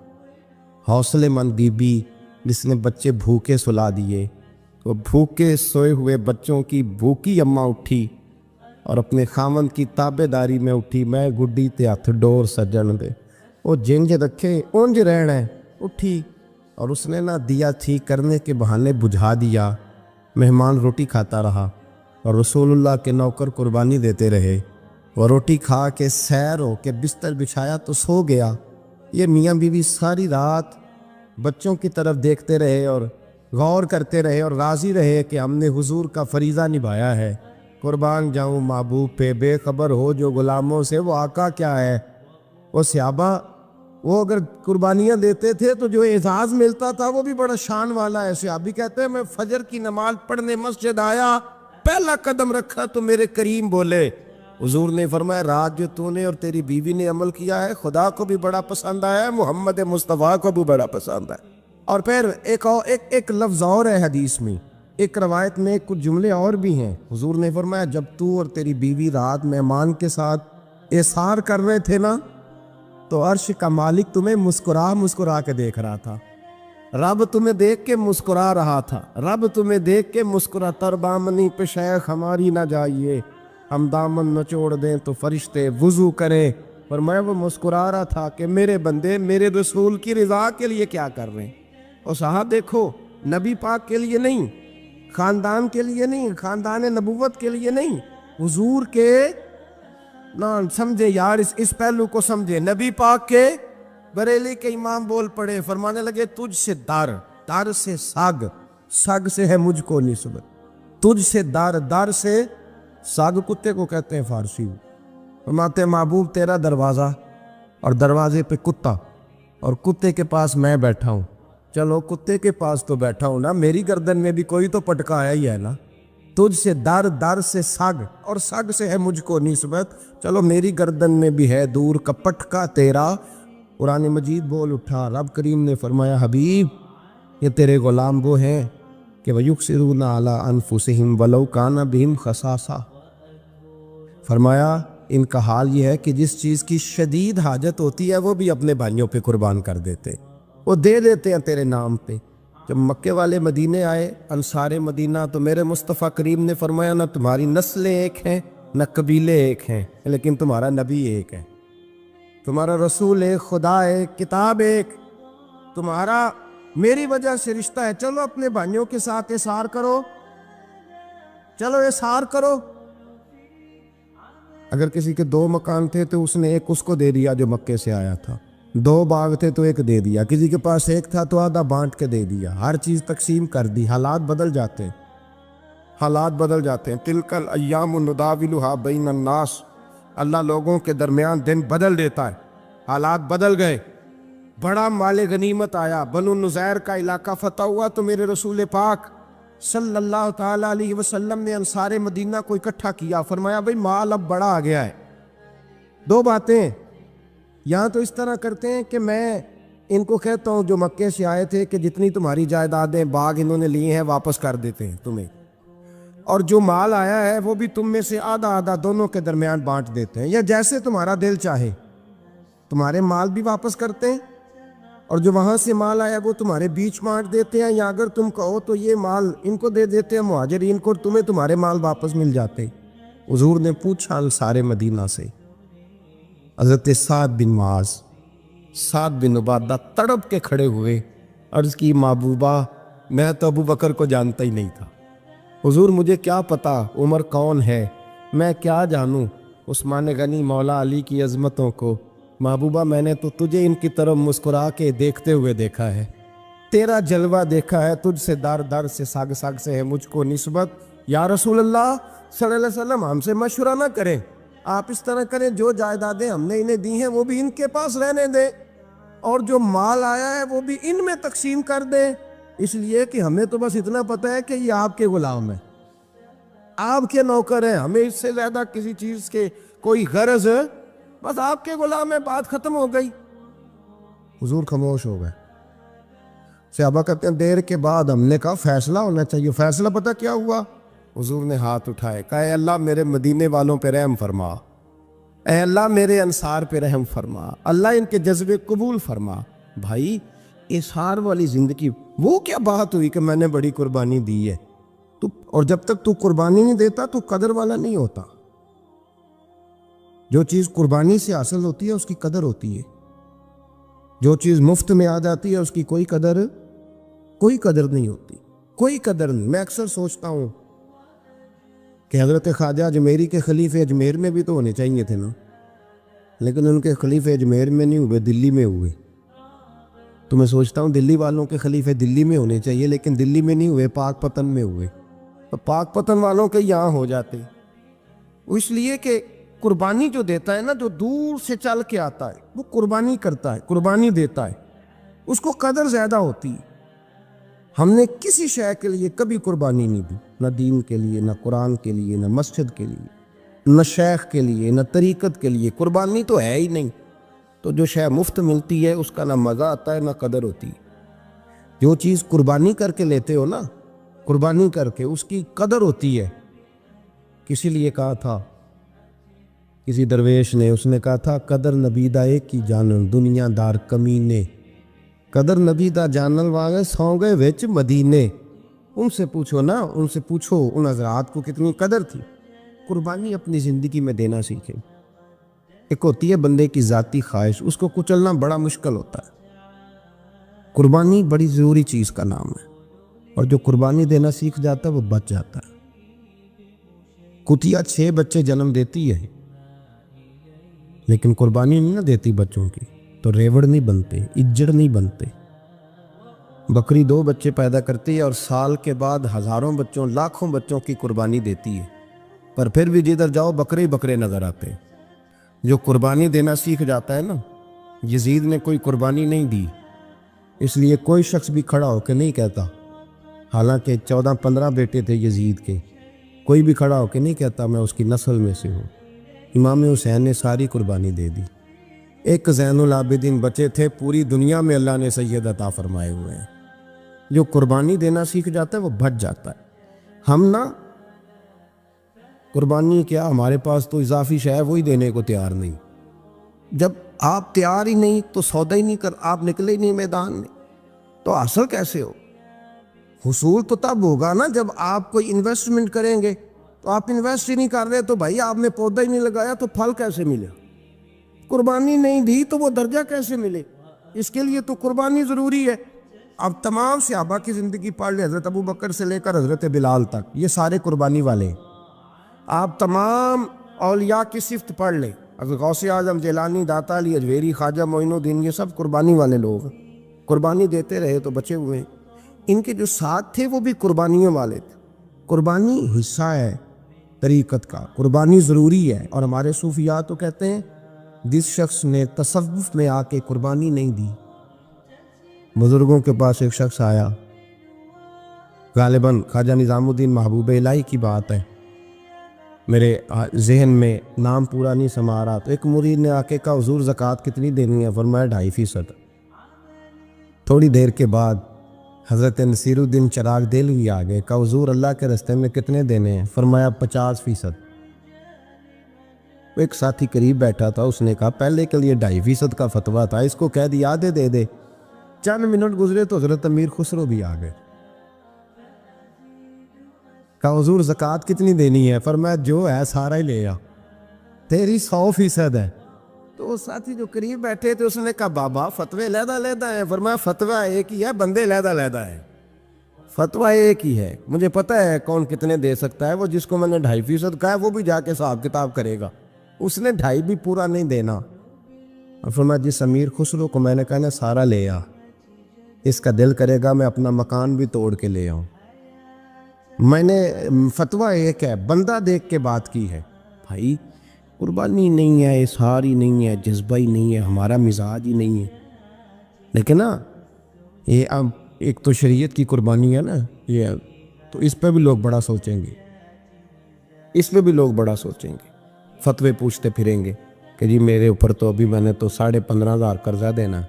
حوصلے مند بی بی جس نے بچے بھوکے سلا دیے، تو بھوکے سوئے ہوئے بچوں کی بھوکی اماں اٹھی اور اپنے خاوند کی تابع داری میں اٹھی، میں گڈی تے ہاتھ ڈور سجن دے، وہ جنج رکھے اونج رہنا ہے، اٹھی اور اس نے نہ دیا ٹھیک کرنے کے بہانے بجھا دیا۔ مہمان روٹی کھاتا رہا اور رسول اللہ کے نوکر قربانی دیتے رہے، وہ روٹی کھا کے سیر ہو کے بستر بچھایا تو سو گیا۔ یہ میاں بیوی ساری رات بچوں کی طرف دیکھتے رہے اور غور کرتے رہے اور راضی رہے کہ ہم نے حضور کا فریضہ نبھایا ہے۔ قربان جاؤں محبوب پہ، بے خبر ہو جو غلاموں سے، وہ آقا کیا ہے۔ وہ صحابہ وہ اگر قربانیاں دیتے تھے تو جو اعزاز ملتا تھا وہ بھی بڑا شان والا ہے۔ صحابی کہتے ہیں میں فجر کی نماز پڑھنے مسجد آیا، پہلا قدم رکھا تو میرے کریم بولے، حضور نے فرمایا رات جو تو نے اور تیری بیوی نے عمل کیا ہے خدا کو بھی بڑا پسند آیا ہے، محمد مصطفیٰ کو بھی بڑا پسند ہے۔ اور پھر ایک لفظ اور ہے حدیث میں، ایک روایت میں کچھ جملے اور بھی ہیں۔ حضور نے فرمایا جب تو اور تیری بیوی رات مہمان کے ساتھ احسار کر رہے تھے نا، تو عرش کا مالک تمہیں مسکرا کے دیکھ رہا تھا، رب تمہیں دیکھ کے مسکرا رہا تھا، رب تمہیں دیکھ کے مسکرا، تربامنی پہ شیخ ہماری نہ جائیے، ہم دامن نچوڑ دیں تو فرشتے وضو کریں۔ اور میں وہ مسکرا رہا تھا کہ میرے بندے میرے رسول کی رضا کے لیے کیا کر رہے ہیں۔ اور صاحب دیکھو، نبی پاک کے لیے نہیں، خاندان کے لیے نہیں، خاندان نبوت کے لیے نہیں، حضور کے نہ سمجھے یار، اس پہلو کو سمجھے۔ نبی پاک کے بریلی کے امام بول پڑے، فرمانے لگے تجھ سے در سے سگ سے ہے مجھ کو نسبت، تجھ سے در سے سگ کتے کو کہتے ہیں فارسی میں۔ فرماتے ہیں محبوب تیرا دروازہ اور دروازے پہ کتا، اور کتے کے پاس میں بیٹھا ہوں، چلو کتے کے پاس تو بیٹھا ہوں نا، میری گردن میں بھی کوئی تو پٹکا آیا ہی ہے نا، تجھ سے در سے سگ اور سگ سے ہے مجھ کو نسبت، چلو میری گردن میں بھی ہے دور کا پٹکا تیرا۔ قرآن مجید بول اٹھا، رب کریم نے فرمایا حبیب یہ تیرے غلام وہ ہیں کہ وَيُكْسِرُونَ عَلَىٰ أَنفُسِهِمْ وَلَوْ كَانَ بِهِمْ خَصَاصَةٌ، فرمایا ان کا حال یہ ہے کہ جس چیز کی شدید حاجت ہوتی ہے وہ بھی اپنے بھائیوں پہ قربان کر دیتے، وہ دے دیتے ہیں تیرے نام پہ، جب مکے والے مدینے آئے انصار مدینہ تو میرے مصطفیٰ کریم نے فرمایا نہ تمہاری نسلیں ایک ہیں نہ قبیلے ایک ہیں، لیکن تمہارا نبی ایک ہے، تمہارا رسول ایک، خدا ایک، کتاب ایک، تمہارا میری وجہ سے رشتہ ہے، چلو اپنے بھائیوں کے ساتھ احسار کرو، چلو احسار کرو۔ اگر کسی کے 2 مکان تھے تو اس نے ایک اس کو دے دیا جو مکے سے آیا تھا، 2 باغ تھے تو ایک دے دیا، کسی کے پاس ایک تھا تو آدھا بانٹ کے دے دیا، ہر چیز تقسیم کر دی۔ حالات بدل جاتے ہیں، حالات بدل جاتے ہیں۔ تلک الایام نداولها بین الناس، اللہ لوگوں کے درمیان دن بدل دیتا ہے، حالات بدل گئے، بڑا مال غنیمت آیا، بنو نذیر کا علاقہ فتح ہوا تو میرے رسول پاک صلی اللہ تعالیٰ علیہ وسلم نے انصار مدینہ کو اکٹھا کیا، فرمایا بھئی مال اب بڑا آ گیا ہے۔ 2 باتیں یہاں تو اس طرح کرتے ہیں کہ میں ان کو کہتا ہوں جو مکے سے آئے تھے کہ جتنی تمہاری جائیدادیں باغ انہوں نے لیے ہیں واپس کر دیتے ہیں تمہیں، اور جو مال آیا ہے وہ بھی تم میں سے آدھا آدھا دونوں کے درمیان بانٹ دیتے ہیں، یا جیسے تمہارا دل چاہے، تمہارے مال بھی واپس کرتے ہیں اور جو وہاں سے مال آیا وہ تمہارے بیچ بانٹ دیتے ہیں، یا اگر تم کہو تو یہ مال ان کو دے دیتے ہیں مہاجرین کو، تمہیں تمہارے مال واپس مل جاتے ہیں۔ حضور نے پوچھا انصار مدینہ سے، حضرت سعد بن معاذ، سعد بن عبادہ تڑپ کے کھڑے ہوئے، عرض کی محبوبہ میں تو ابو بکر کو جانتا ہی نہیں تھا، حضور مجھے کیا پتا عمر کون ہے، میں کیا جانوں عثمان غنی مولا علی کی عظمتوں کو، محبوبہ میں نے تو تجھے ان کی طرف مسکرا کے دیکھتے ہوئے دیکھا ہے، تیرا جلوہ دیکھا ہے، تجھ سے در در سے ساگ ساگ سے ہے مجھ کو نسبت، یا رسول اللہ صلی اللہ علیہ وسلم ہم سے مشورہ نہ کریں، آپ اس طرح کریں جو جائیدادیں ہم نے انہیں دی ہیں وہ بھی ان کے پاس رہنے دیں، اور جو مال آیا ہے وہ بھی ان میں تقسیم کر دیں، اس لیے کہ ہمیں تو بس اتنا پتہ ہے کہ یہ آپ کے غلام ہیں، آپ کے نوکر ہیں، ہمیں اس سے زیادہ کسی چیز کے کوئی غرض ہے، بس آپ کے غلام ہیں، بات ختم ہو گئی۔ حضور خاموش ہو گئے۔ صحابہ کہتے ہیں دیر کے بعد ہم نے کہا فیصلہ ہونا چاہیے، فیصلہ پتہ کیا ہوا؟ حضور نے ہاتھ اٹھائے، کہا اے اللہ میرے مدینے والوں پہ رحم فرما، اے اللہ میرے انصار پہ رحم فرما، اللہ ان کے جذبے قبول فرما۔ بھائی اظہار والی زندگی وہ کیا بات ہوئی کہ میں نے بڑی قربانی دی ہے، تو اور جب تک تو قربانی نہیں دیتا تو قدر والا نہیں ہوتا۔ جو چیز قربانی سے حاصل ہوتی ہے اس کی قدر ہوتی ہے، جو چیز مفت میں آ جاتی ہے اس کی کوئی قدر نہیں ہوتی، کوئی قدر نہیں۔ میں اکثر سوچتا ہوں کہ حضرت خواجہ اجمیری کے خلیفے اجمیر میں بھی تو ہونے چاہیے تھے نا، لیکن ان کے خلیفے اجمیر میں نہیں ہوئے، دلی میں ہوئے۔ تو میں سوچتا ہوں دلی والوں کے خلیفے دلی میں ہونے چاہیے، لیکن دلی میں نہیں ہوئے، پاک پتن میں ہوئے، تو پاک پتن والوں کے یہاں ہو جاتے، اس لیے کہ قربانی جو دیتا ہے نا، جو دور سے چل کے آتا ہے وہ قربانی کرتا ہے، قربانی دیتا ہے، اس کو قدر زیادہ ہوتی ہے۔ ہم نے کسی شے کے لیے کبھی قربانی نہیں دی، نہ دین کے لیے، نہ قرآن کے لیے، نہ مسجد کے لیے، نہ شیخ کے لیے، نہ طریقت کے لیے، قربانی تو ہے ہی نہیں۔ تو جو شے مفت ملتی ہے اس کا نہ مزہ آتا ہے نہ قدر ہوتی ہے۔ جو چیز قربانی کر کے لیتے ہو نا، قربانی کر کے، اس کی قدر ہوتی ہے۔ کسی لیے کہا تھا کسی درویش نے، اس نے کہا تھا قدر نبی دا ایک کی جانن دنیا دار کمینے، قدر نبی دا جانن والے سو گئے وچ مدینے۔ ان سے پوچھو نا، ان سے پوچھو ان حضرات کو کتنی قدر تھی۔ قربانی اپنی زندگی میں دینا سیکھیں۔ ایک ہوتی ہے بندے کی ذاتی خواہش، اس کو کچلنا بڑا مشکل ہوتا ہے۔ قربانی بڑی ضروری چیز کا نام ہے، اور جو قربانی دینا سیکھ جاتا ہے وہ بچ جاتا ہے۔ کتیا 6 بچے جنم دیتی ہے لیکن قربانی نہیں نہ دیتی بچوں کی، تو ریوڑ نہیں بنتے، اجڑ نہیں بنتے۔ بکری 2 بچے پیدا کرتی ہے اور سال کے بعد ہزاروں بچوں، لاکھوں بچوں کی قربانی دیتی ہے، پر پھر بھی جدھر جاؤ بکرے ہی بکرے نظر آتے ہیں۔ جو قربانی دینا سیکھ جاتا ہے نا، یزید نے کوئی قربانی نہیں دی، اس لیے کوئی شخص بھی کھڑا ہو کے نہیں کہتا، حالانکہ 14-15 بیٹے تھے یزید کے، کوئی بھی کھڑا ہو کے نہیں کہتا میں اس کی نسل میں سے ہوں۔ امام حسین نے ساری قربانی دے دی۔ ایک زین العابدین بچے تھے، پوری دنیا میں اللہ نے سید عطا فرمائے ہوئے ہیں۔ جو قربانی دینا سیکھ جاتا ہے وہ بچ جاتا ہے۔ ہم نا قربانی کیا، ہمارے پاس تو اضافی شے ہے وہی دینے کو تیار نہیں۔ جب آپ تیار ہی نہیں تو سودا ہی نہیں کر، آپ نکلے ہی نہیں میدان میں، تو حاصل کیسے ہو؟ حصول تو تب ہوگا نا جب آپ کوئی انویسٹمنٹ کریں گے. تو آپ انویسٹ ہی نہیں کر رہے تو بھائی آپ نے پودا ہی نہیں لگایا تو پھل کیسے ملے؟ قربانی نہیں دی تو وہ درجہ کیسے ملے؟ اس کے لیے تو قربانی ضروری ہے. اب تمام صحابہ کی زندگی پڑھ لیں، حضرت ابو بکر سے لے کر حضرت بلال تک، یہ سارے قربانی والے ہیں. آپ تمام اولیاء کی صفت پڑھ لیں، حضرت غوث اعظم، جیلانی، داتا علی اجویری، خواجہ معین الدین، یہ سب قربانی والے لوگ ہیں. قربانی دیتے رہے تو بچے ہوئے ہیں. ان کے جو ساتھ تھے وہ بھی قربانیوں والے تھے. قربانی حصہ ہے طریقت کا، قربانی ضروری ہے. اور ہمارے صوفیاء تو کہتے ہیں جس شخص نے تصوف میں آ کے قربانی نہیں دی. بزرگوں کے پاس ایک شخص آیا، غالباً خواجہ نظام الدین محبوب الہی کی بات ہے، میرے ذہن میں نام پورا نہیں سما رہا. تو ایک مرید نے آ کے کہا حضور زکوٰۃ کتنی دینی ہے؟ فرمایا 2.5%. تھوڑی دیر کے بعد حضرت نصیر الدین چراغ دہلوی آ گئے، کہا حضور اللہ کے راستے میں کتنے دینے ہیں؟ فرمایا 50%. ایک ساتھی قریب بیٹھا تھا، اس نے کہا پہلے کے لیے 2.5% کا فتویٰ تھا، اس کو کہہ دیا آدھے دے دے. چند منٹ گزرے تو حضرت امیر خسرو بھی آ گئے. کہا حضور زکوٰۃ کتنی دینی ہے؟ فرمایا جو ہے سارا ہی لے آ، تیری 100% ہے. تو وہ ساتھی جو قریب بیٹھے تھے اس نے کہا بابا فتوے علیحدہ علیحدہ ہیں. فرمایا فتویٰ ایک ہی ہے، بندے علیحدہ علیحدہ ہیں. فتویٰ ایک ہی ہے، مجھے پتہ ہے کون کتنے دے سکتا ہے. وہ جس کو میں نے 2.5% کہا ہے وہ بھی جا کے حساب کتاب کرے گا، اس نے 2.5 بھی پورا نہیں دینا. اور فرمایا جس امیر خسرو کو میں نے کہا نا سارا لے آ، اس کا دل کرے گا میں اپنا مکان بھی توڑ کے لے آؤں. میں نے فتویٰ ایک ہے، بندہ دیکھ کے بات کی ہے. بھائی قربانی نہیں ہے، اظہار ہی نہیں ہے، جذبہ ہی نہیں ہے، ہمارا مزاج ہی نہیں ہے. لیکن نا یہ اب ایک تو شریعت کی قربانی ہے نا یہ، تو اس پہ بھی لوگ بڑا سوچیں گے، اس پہ بھی لوگ بڑا سوچیں گے. فتوے پوچھتے پھریں گے کہ جی میرے اوپر تو ابھی میں نے تو 15,500 قرضہ دینا،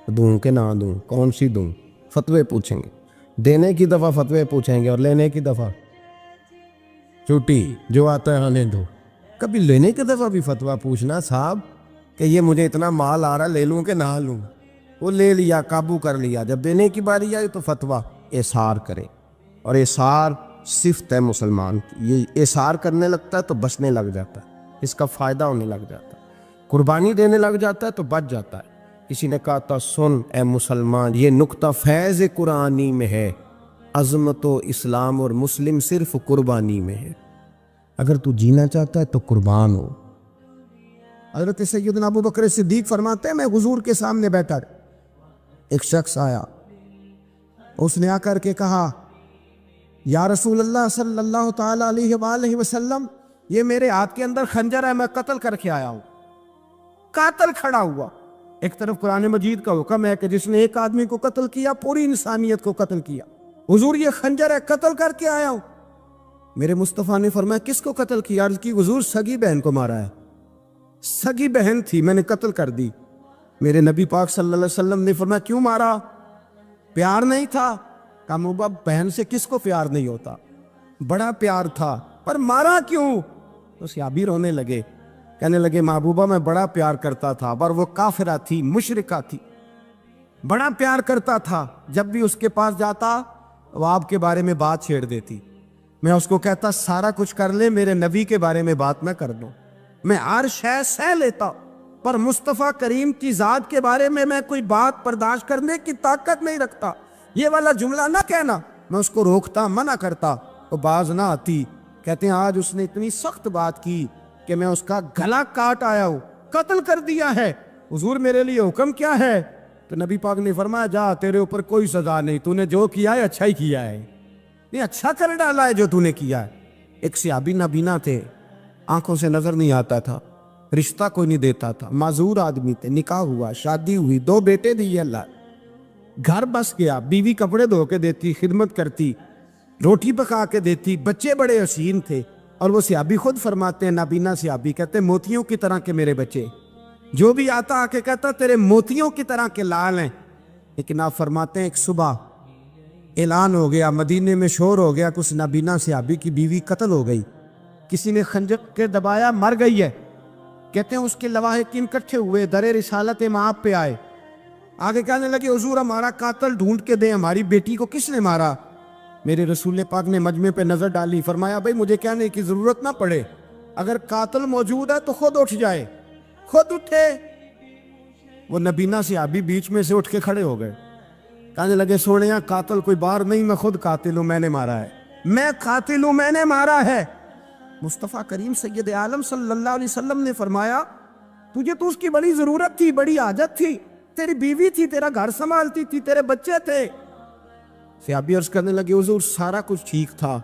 دوں کہ نہ دوں، کون سی دوں؟ فتوے پوچھیں گے. دینے کی دفعہ فتوے پوچھیں گے اور لینے کی دفعہ چھٹی، جو آتا ہے آنے دو. کبھی لینے کی دفعہ بھی فتویٰ پوچھنا صاحب کہ یہ مجھے اتنا مال آ رہا لے لوں کہ نہ لوں. وہ لے لیا، قابو کر لیا. جب دینے کی باری آئی تو فتویٰ احصار کرے. اور احصار صفت ہے مسلمان کی، یہ احصار کرنے لگتا ہے تو بچنے لگ جاتا ہے، اس کا فائدہ ہونے لگ جاتا ہے. قربانی دینے لگ جاتا ہے تو بچ جاتا ہے. کسی نے کہا تھا سن اے مسلمان، یہ نقطہ فیض قرآنی میں ہے، عظمت و اسلام اور مسلم صرف قربانی میں ہے. اگر تو جینا چاہتا ہے تو قربان ہو. حضرت سیدنا ابو بکر صدیق فرماتے ہیں میں حضور کے سامنے بیٹھا، ایک شخص آیا، اس نے آ کر کے کہا یا رسول اللہ صلی اللہ تعالی علیہ وآلہ وسلم، یہ میرے ہاتھ کے اندر خنجر ہے، میں قتل کر کے آیا ہوں. قاتل کھڑا ہوا. ایک طرف قرآن مجید کا حکم ہے کہ جس نے ایک آدمی کو قتل کیا پوری انسانیت کو قتل کیا. حضور یہ خنجر ہے، قتل کر کے آیا ہوں. میرے مصطفیٰ نے فرمایا کس کو قتل کیا؟ عرض کی حضور سگی بہن کو مارا ہے. سگی بہن تھی، میں نے قتل کر دی. میرے نبی پاک صلی اللہ علیہ وسلم نے فرمایا کیوں مارا؟ پیار نہیں تھا؟ کہا محبوبہ بہن سے کس کو پیار نہیں ہوتا، بڑا پیار تھا، پر مارا کیوں؟ تو صحابی رونے لگے، کہنے لگے محبوبہ میں بڑا پیار کرتا تھا، پر وہ کافرہ تھی، مشرکہ تھی، بڑا پیار کرتا تھا. جب بھی اس کے پاس جاتا وہ آپ کے بارے میں بات چھیڑ دیتی. میں اس کو کہتا سارا کچھ کر لے، میرے نبی کے بارے میں بات نہ کر دو. میں ہر شے سہ لیتا، پر مصطفیٰ کریم کی ذات کے بارے میں کوئی بات برداشت کرنے کی طاقت نہیں رکھتا. یہ والا جملہ نہ کہنا. میں اس کو روکتا، منع کرتا، وہ باز نہ آتی. کہتے ہیں آج اس نے اتنی سخت بات کی کہ میں اس کا گلا کاٹ آیا ہوں، قتل کر دیا ہے. حضور میرے لیے حکم کیا ہے؟ تو نبی پاک نے فرمایا جا، تیرے اوپر کوئی سزا نہیں، تو نے جو کیا ہے اچھا ہی کیا ہے، نہیں اچھا کر ڈالا ہے جو تو نے کیا ہے. ایک صحابی نابینا تھے، آنکھوں سے نظر نہیں آتا تھا، رشتہ کوئی نہیں دیتا تھا، معذور آدمی تھے. نکاح ہوا، شادی ہوئی، 2 بیٹے دیے اللہ، گھر بس گیا. بیوی کپڑے دھو کے دیتی، خدمت کرتی، روٹی پکا کے دیتی، بچے بڑے حسین تھے. اور وہ صحابی خود فرماتے ہیں، نابینا صحابی کہتے ہیں موتیوں کی طرح کے میرے بچے، جو بھی آتا آ کے کہتا تیرے موتیوں کی طرح کے لال ہیں. لیکن آپ فرماتے ہیں ایک صبح اعلان ہو گیا، مدینے میں شور ہو گیا کہ اس نابینا صحابی کی بیوی قتل ہو گئی، کسی نے خنجر کے دبایا، مر گئی ہے. کہتے ہیں اس کے لواحقین اکٹھے ہوئے، در رسالت امام پہ آئے، آگے کہنے لگے حضور ہمارا قاتل ڈھونڈ کے دیں، ہماری بیٹی کو کس نے مارا؟ میرے رسول پاک نے مجمع پہ نظر ڈالی، فرمایا بھائی مجھے کہنے کی ضرورت نہ پڑے، اگر قاتل موجود ہے تو خود اٹھ جائے۔ خود اٹھے۔ وہ نبینا صحابی بیچ میں سے اٹھ کے کھڑے ہو گئے، کہنے لگے سونیا قاتل کوئی باہر نہیں، میں خود قاتل ہوں، میں نے مارا ہے، میں قاتل ہوں، میں نے مارا ہے۔ مصطفیٰ کریم سید عالم صلی اللہ علیہ وسلم نے فرمایا تجھے تو اس کی بڑی ضرورت تھی، بڑی حاجت تھی، تیری بیوی تھی، تیرا گھر سنبھالتی تھی، تیرے بچے تھے۔ صحابی عرض کرنے لگے حضور سارا کچھ ٹھیک تھا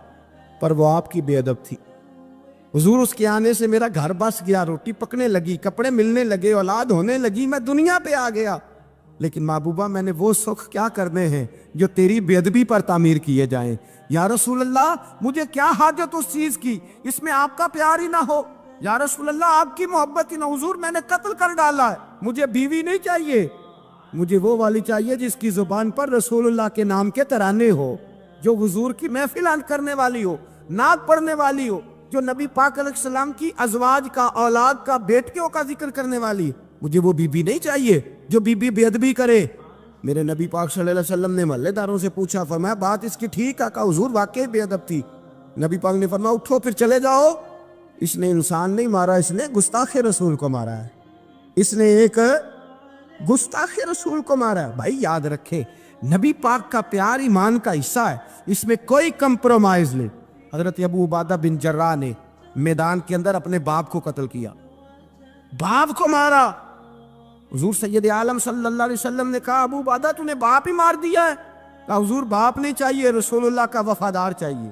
پر وہ آپ کی بے ادب تھی حضور، اس کے آنے سے میرا گھر بس گیا، روٹی پکنے لگی، کپڑے ملنے لگے، اولاد ہونے لگی، میں دنیا پہ آ گیا، لیکن محبوبہ میں نے وہ سکھ کیا کرنے ہیں جو تیری بے ادبی پر تعمیر کیے جائیں۔ یا رسول اللہ مجھے کیا حاجت اس چیز کی، اس میں آپ کا پیار ہی نہ ہو، یا رسول اللہ آپ کی محبت ہی نہ، حضور میں نے قتل کر ڈالا ہے، مجھے بیوی نہیں چاہیے، مجھے وہ والی چاہیے جس کی زبان پر رسول اللہ کے نام کے ترانے ہو، جو حضور کی محفل کرنے والی ہو، نعت پڑھنے والی ہو، جو نبی پاک علیہ السلام کی ازواج کا، اولاد کا، بیٹیوں کا ذکر کرنے والی۔ مجھے وہ بیوی نہیں چاہیے جو بیوی بے ادبی کرے۔ میرے نبی پاک صلی اللہ علیہ وسلم نے محلے داروں سے پوچھا، فرمایا بات اس کی ٹھیک ہے؟ کہا حضور واقعی بے ادب تھی۔ نبی پاک نے فرمایا اٹھو پھر چلے جاؤ، اس نے انسان نہیں مارا، اس نے گستاخ رسول کو مارا ہے، اس نے ایک گستاخ رسول کو مارا ہے۔ بھائی یاد رکھے نبی پاک کا پیار ایمان کا حصہ ہے، اس میں کوئی کمپرومائز نہیں۔ حضرت ابو عبادہ بن جراح نے میدان کے اندر اپنے باپ کو قتل کیا، باپ کو مارا۔ حضور سید عالم صلی اللہ علیہ وسلم نے کہا ابو عبادہ تو نے باپ ہی مار دیا ہے؟ کہا حضور باپ نہیں چاہیے، رسول اللہ کا وفادار چاہیے،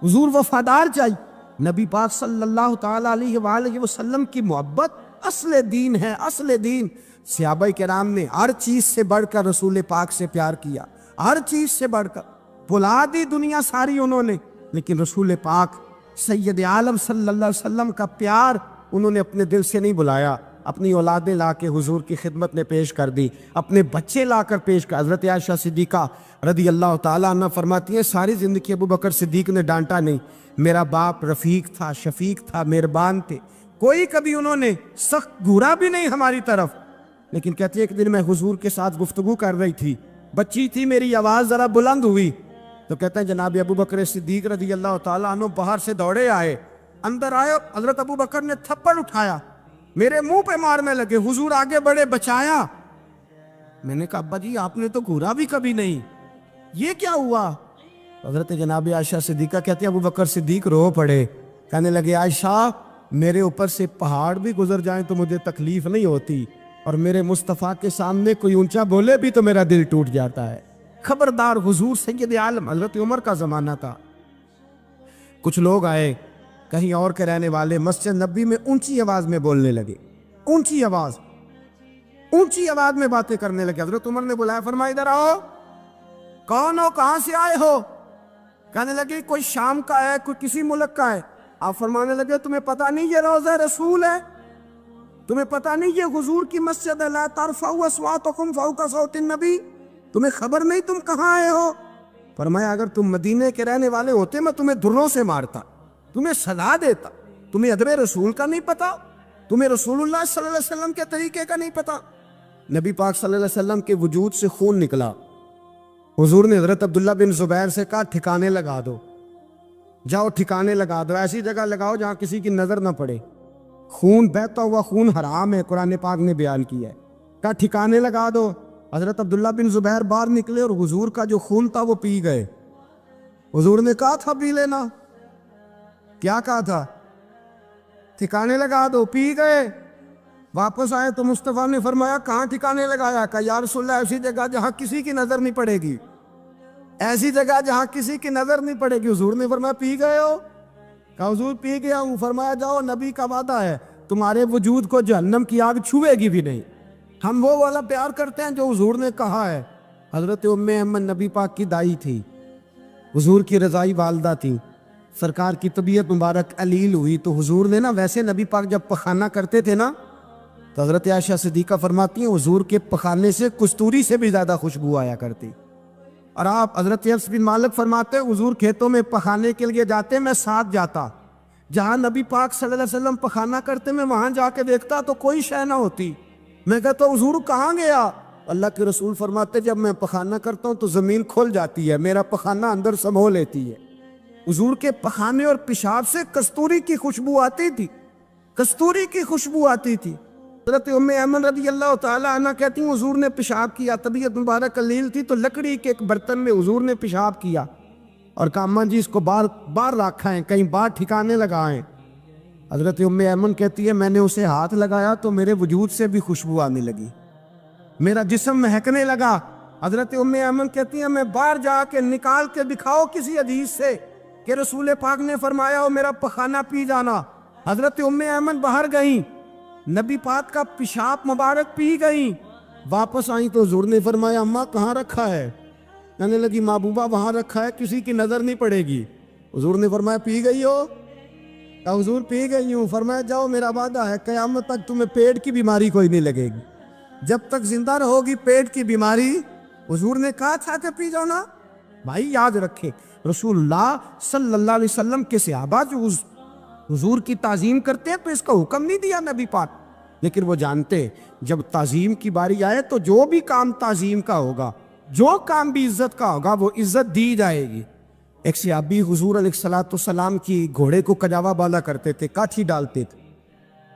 حضور وفادار چاہیے۔ نبی پاک صلی اللہ تعالی علیہ وآلہ وسلم کی محبت اصل دین ہے، اصل دین۔ صحابہ کرام نے ہر چیز سے بڑھ کر رسول پاک سے پیار کیا، ہر چیز سے بڑھ کر، بھلا دی دنیا ساری انہوں نے، لیکن رسول پاک سید عالم صلی اللہ علیہ وسلم کا پیار انہوں نے اپنے دل سے نہیں بلایا۔ اپنی اولادیں لا کے حضور کی خدمت میں پیش کر دی، اپنے بچے لا کر پیش کر۔ حضرت عائشہ صدیقہ رضی اللہ تعالیٰ عنہ فرماتی ہیں ساری زندگی ابو بکر صدیق نے ڈانٹا نہیں، میرا باپ رفیق تھا، شفیق تھا، مہربان تھے، کوئی کبھی انہوں نے سخت گھورا بھی نہیں ہماری طرف۔ لیکن کہتی ہے ایک دن میں حضور کے ساتھ گفتگو کر رہی تھی، بچی تھی، میری آواز ذرا بلند ہوئی تو کہتے ہیں جناب ابو بکر صدیق رضی اللہ تعالیٰ عنہ باہر سے دوڑے آئے، اندر آئے، حضرت ابو بکر نے تھپڑ اٹھایا، میرے منہ پہ مارنے لگے، حضور آگے بڑھے، بچایا۔ میں نے کہا ابا جی آپ نے تو گھورا بھی کبھی نہیں، یہ کیا ہوا؟ حضرت جناب عائشہ صدیقہ کہتے ہیں ابو بکر صدیق رو پڑے، کہنے لگے عائشہ میرے اوپر سے پہاڑ بھی گزر جائیں تو مجھے تکلیف نہیں ہوتی، اور میرے مصطفیٰ کے سامنے کوئی اونچا بولے بھی تو میرا دل ٹوٹ جاتا ہے۔ خبردار، حضور سید عالم، حضرت عمر کا زمانہ تھا، کچھ لوگ آئے کہیں اور کے رہنے والے، مسجد نبی میں اونچی آواز میں بولنے لگے، اونچی آواز میں باتیں کرنے لگے۔ حضرت عمر نے بلایا، فرمایا ادھر آؤ، کون ہو، کہاں سے آئے ہو؟ کہنے لگے کوئی شام کا ہے، کوئی کسی ملک کا ہے۔ آپ فرمانے لگے تمہیں پتہ نہیں یہ روضہ رسول ہے؟ تمہیں پتہ نہیں یہ حضور کی مسجد ہے؟ لا ترفعوا اصواتکم فوق صوت النبی، تمہیں خبر نہیں تم کہاں آئے ہو؟ فرمایا اگر تم مدینے کے رہنے والے ہوتے میں تمہیں دروں سے مارتا، تمہیں سزا دیتا۔ تمہیں ادب رسول کا نہیں پتا، تمہیں رسول اللہ صلی اللہ علیہ وسلم کے طریقے کا نہیں پتا۔ نبی پاک صلی اللہ علیہ وسلم کے وجود سے خون نکلا، حضور نے حضرت عبداللہ بن زبیر سے کہا ٹھکانے لگا دو، جاؤ ٹھکانے لگا دو، ایسی جگہ لگاؤ جہاں کسی کی نظر نہ پڑے، خون بہتا ہوا خون حرام ہے، قرآن پاک نے بیان کیا ہے، کہا ٹھکانے لگا دو۔ حضرت عبداللہ بن زبیر باہر نکلے اور حضور کا جو خون تھا وہ پی گئے۔ حضور نے کہا تھا پی لینا، کیا کہا تھا؟ ٹھکانے لگا دو، پی گئے۔ واپس آئے تو مصطفیٰ نے فرمایا کہاں ٹھکانے لگایا؟ کہا یا رسول اللہ ایسی جگہ جہاں کسی کی نظر نہیں پڑے گی، ایسی جگہ جہاں کسی کی نظر نہیں پڑے گی۔ حضور نے فرمایا پی گئے ہو؟ کہا حضور پی گیا ہوں۔ فرمایا جاؤ، نبی کا وعدہ ہے تمہارے وجود کو جہنم کی آگ چھوئے گی بھی نہیں۔ ہم وہ والا پیار کرتے ہیں جو حضور نے کہا ہے۔ حضرت ام احمد نبی پاک کی دائی تھی، حضور کی رضائی والدہ تھی، سرکار کی طبیعت مبارک علیل ہوئی تو حضور نے نا، ویسے نبی پاک جب پخانہ کرتے تھے نا تو حضرت عائشہ صدیقہ فرماتی ہیں حضور کے پخانے سے کستوری سے بھی زیادہ خوشبو آیا کرتی۔ اور آپ حضرت انس بن مالک فرماتے ہیں حضور کھیتوں میں پخانے کے لیے جاتے، میں ساتھ جاتا، جہاں نبی پاک صلی اللہ علیہ وسلم پخانہ کرتے میں وہاں جا کے دیکھتا تو کوئی شے نہ ہوتی۔ میں کہتا حضور کہاں گیا؟ اللہ کے رسول فرماتے جب میں پخانہ کرتا ہوں تو زمین کھل جاتی ہے، میرا پخانہ اندر سمو لیتی ہے۔ حضور کے پخانے اور پیشاب سے کستوری کی خوشبو آتی تھی، کستوری کی خوشبو آتی تھی۔ حضرت ام ایمن رضی اللہ تعالی عنہ کہتی ہیں حضور نے پیشاب کیا، طبیعت مبارک قلیل تھی تو لکڑی کے ایک برتن میں حضور نے پیشاب کیا اور کہا اماں جی اس کو باہر رکھا ہے، کہیں باہر ٹھکانے لگائیں۔ حضرت ام ایمن کہتی ہے میں نے اسے ہاتھ لگایا تو میرے وجود سے بھی خوشبو آنے لگی، میرا جسم مہکنے لگا۔ حضرت ام ایمن کہتی ہے میں باہر جا کے نکال کے دکھاؤ کسی حدیث سے کہ رسول پاک نے فرمایا ہو میرا پخانہ پی جانا۔ حضرت ام ایمن باہر گئیں، نبی پاک کا پیشاب مبارک پی گئیں، واپس آئیں تو حضور نے فرمایا اماں کہاں رکھا ہے؟ کہنے لگی محبوبہ وہاں رکھا ہے، کسی کی نظر نہیں پڑے گی۔ حضور نے فرمایا پی گئی ہو؟ کہا حضور پی گئی ہوں۔ فرمایا جاؤ میرا وعدہ ہے قیامت تک تمہیں پیٹ کی بیماری کوئی نہیں لگے گی، جب تک زندہ رہو گی پیٹ کی بیماری۔ حضور نے کہا تھا کہ پی جاؤ نا۔ بھائی یاد رکھے رسول اللہ صلی اللہ علیہ وسلم کے صحابہ جو حضور کی تعظیم کرتے ہیں تو اس کا حکم نہیں دیا نبی پاک، لیکن وہ جانتے جب تعظیم کی باری آئے تو جو بھی کام تعظیم کا ہوگا، جو کام بھی عزت کا ہوگا وہ عزت دی جائے گی۔ ایک صحابی حضور علیہ السلام کی گھوڑے کو کجاوا بالا کرتے تھے، کاٹھی ڈالتے تھے۔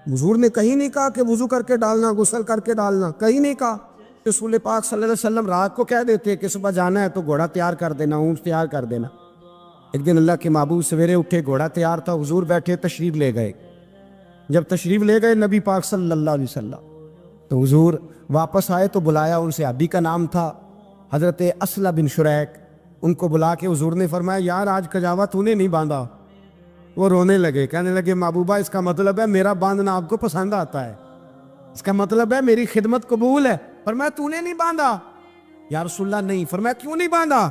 حضور نے کہیں نہیں کہا کہ وضو کر کے ڈالنا، غسل کر کے ڈالنا، کہیں نہیں کہا۔ رسول پاک صلی اللہ علیہ وسلم رات کو کہہ دیتے کہ صبح جانا ہے تو گھوڑا تیار کر دینا، اونٹ تیار کر دینا۔ ایک دن اللہ کے محبوب سویرے اٹھے، گھوڑا تیار تھا، حضور بیٹھے تشریف لے گئے۔ جب تشریف لے گئے نبی پاک صلی اللہ علیہ وسلم تو حضور واپس آئے تو بلایا، ان سے صحابی کا نام تھا حضرت اسلہ بن شریک، ان کو بلا کے حضور نے فرمایا یار آج کجاوا تو نے نہیں باندھا۔ وہ رونے لگے، کہنے لگے محبوبہ اس کا مطلب ہے میرا باندھنا آپ کو پسند آتا ہے، اس کا مطلب ہے میری خدمت قبول ہے۔ فرمایا تو نے نہیں باندھا؟ یا رسول اللہ نہیں۔ فرمایا کیوں نہیں باندھا؟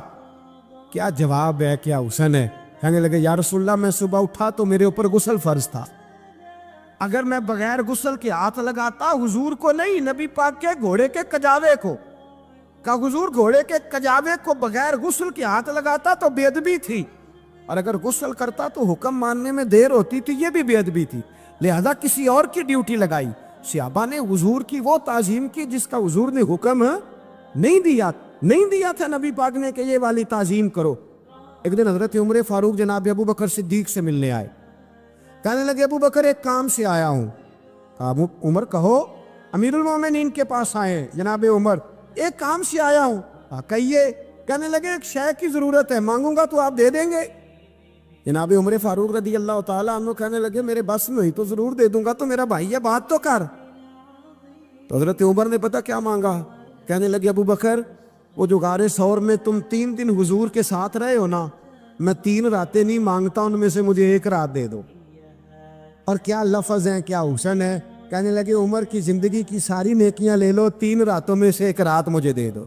کیا جواب ہے، کیا حسن ہے۔ کہنے لگے یا رسول اللہ میں صبح اٹھا تو میرے اوپر غسل فرض تھا، اگر میں بغیر غسل کے ہاتھ لگاتا حضور کو نہیں نبی پاک کے گھوڑے کے کجاوے کو، کہا حضور گھوڑے کے کجاوے کو بغیر غسل کے ہاتھ لگاتا تو بے ادبی تھی، اور اگر غسل کرتا تو حکم ماننے میں دیر ہوتی تھی، یہ بھی بے ادبی تھی، لہذا کسی اور کی ڈیوٹی لگائی۔ صحابہ نے حضور کی وہ تعظیم کی جس کا حضور نے حکم نہیں دیا تھا نبی پاک نے کہ یہ والی تعظیم کرو۔ ایک دن حضرت عمر فاروق جناب ابو بکر صدیق سے ملنے آئے، کہنے لگے ابو بکر ایک کام سے آیا ہوں۔ کہا عمر کہو۔ امیر المومنین کے پاس آئے جناب عمر، ایک کام سے آیا ہوں۔ کہیے۔ کہنے لگے ایک شے کی ضرورت ہے، مانگوں گا تو آپ دے دیں گے؟ جناب عمر فاروق رضی اللہ تعالیٰ عنہ کہنے لگے میرے بس میں ہوئی تو ضرور دے دوں گا، تو میرا بھائی ہے بات تو کر۔ تو حضرت عمر نے پتا کیا مانگا؟ کہنے لگے ابو بکر وہ جو غار ثور میں تم 3 دن حضور کے ساتھ رہے ہو نا، میں 3 راتیں نہیں مانگتا، ان میں سے مجھے 1 رات دے دو۔ اور کیا لفظ ہیں، کیا حسن ہے۔ کہنے لگے عمر کی زندگی کی ساری نیکیاں لے لو، 3 راتوں میں سے 1 رات مجھے دے دو،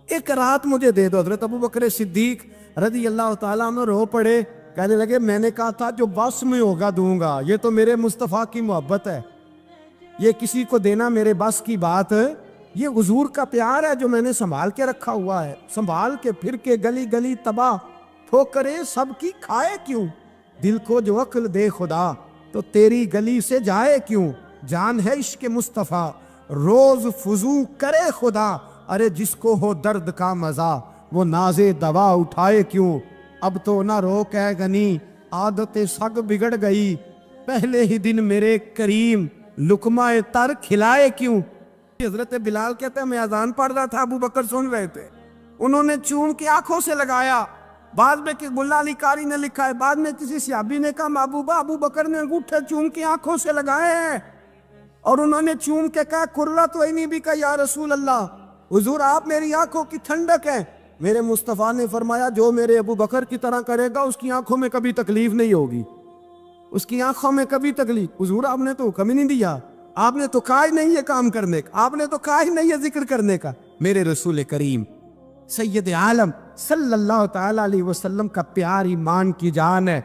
1 رات مجھے دے دو۔ حضرت ابو بکر صدیق رضی اللہ تعالیٰ عنہ رو پڑے، کہنے لگے میں نے کہا تھا جو بس میں ہوگا دوں گا، یہ تو میرے مصطفیٰ کی محبت ہے، یہ کسی کو دینا میرے بس کی بات ہے، یہ حضور کا پیار ہے جو میں نے سنبھال کے رکھا ہوا ہے، سنبھال کے پھر کے گلی گلی تباہ ٹھوکریں سب کی کھائے کیوں، دل کو جو عقل دے خدا تو تیری گلی سے جائے کیوں، جان ہے عشق مصطفیٰ روز فضو کرے خدا، ارے جس کو ہو درد کا مزہ وہ ناز دوا اٹھائے کیوں، اب تو نہ روک ہے غنی عادت سگ بگڑ گئی، پہلے ہی دن میرے کریم لقمہ تر کھلائے کیوں۔ حضرت بلال کہتے ہیں میں اذان پڑھ رہا تھا، ابو بکر سن رہے تھے، انہوں نے چوم کے آنکھوں سے لگایا، بعد میں کہ ملا علی قاری نے لکھا ہے، بعد میں کسی صحابی نے کہا محبوبہ ابو بکر نے انگوٹھے چوم کے آنکھوں سے لگائے ہیں، اور انہوں نے چوم کے کہا کرلا تو نہیں بھی کہا یا رسول اللہ حضور آپ میری آنکھوں کی ٹھنڈک ہیں۔ میرے مصطفیٰ نے فرمایا جو میرے ابو بکر کی طرح کرے گا اس کی آنکھوں میں کبھی تکلیف نہیں ہوگی، اس کی آنکھوں میں کبھی تکلیف۔ حضور آپ نے تو حکم ہی نہیں دیا، آپ نے تو کہا ہی نہیں یہ کام کرنے کا، آپ نے تو کہا ہی نہیں یہ ذکر کرنے کا۔ میرے رسول کریم سید عالم صلی اللہ تعالی علیہ وسلم کا پیار ایمان کی جان ہے۔